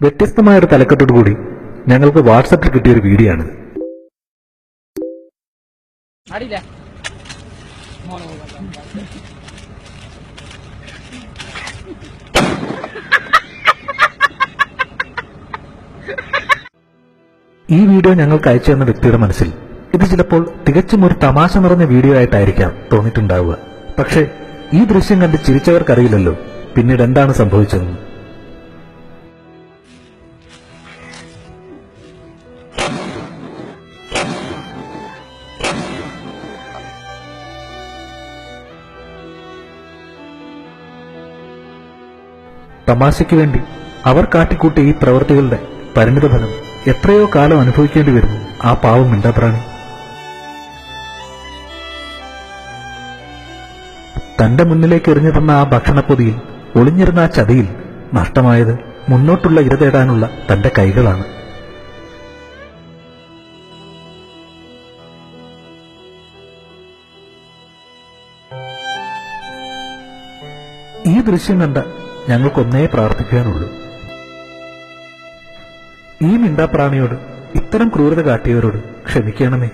വ്യത്യസ്തമായൊരു തലക്കെട്ടോടുകൂടി ഞങ്ങൾക്ക് വാട്സപ്പിൽ കിട്ടിയൊരു വീഡിയോ ആണ്. ഈ വീഡിയോ ഞങ്ങൾക്ക് അയച്ചു തന്ന വ്യക്തിയുടെ മനസ്സിൽ ഇത് ചിലപ്പോൾ തികച്ചും ഒരു തമാശ നിറഞ്ഞ വീഡിയോ ആയിട്ടായിരിക്കാം തോന്നിയിട്ടുണ്ടാവുക. പക്ഷേ ഈ ദൃശ്യം കണ്ട് ചിരിച്ചവർക്കറിയില്ലല്ലോ പിന്നീട് എന്താണ് സംഭവിച്ചതെന്ന്. തമാശയ്ക്ക് വേണ്ടി അവർ കാട്ടിക്കൂട്ടിയ ഈ പ്രവൃത്തികളുടെ പരിണിതഫലം എത്രയോ കാലം അനുഭവിക്കേണ്ടി വരുന്നു ആ പാവം മിണ്ടാപ്രാണി. തന്റെ മുന്നിലേക്ക് എറിഞ്ഞു തന്ന ആ ഭക്ഷണപ്പൊതിയിൽ ഒളിഞ്ഞിരുന്ന ആ ചതിയിൽ നഷ്ടമായത് മുന്നോട്ടുള്ള ഇര തേടാനുള്ള തന്റെ കൈകളാണ്. ഈ ദൃശ്യം കണ്ട ഞങ്ങൾക്കൊന്നേ പ്രാർത്ഥിക്കാനുള്ളൂ, ഈ മിണ്ടാപ്രാണിയോട് ഇത്തരം ക്രൂരത കാട്ടിയവരോട് ക്ഷമിക്കണമേ.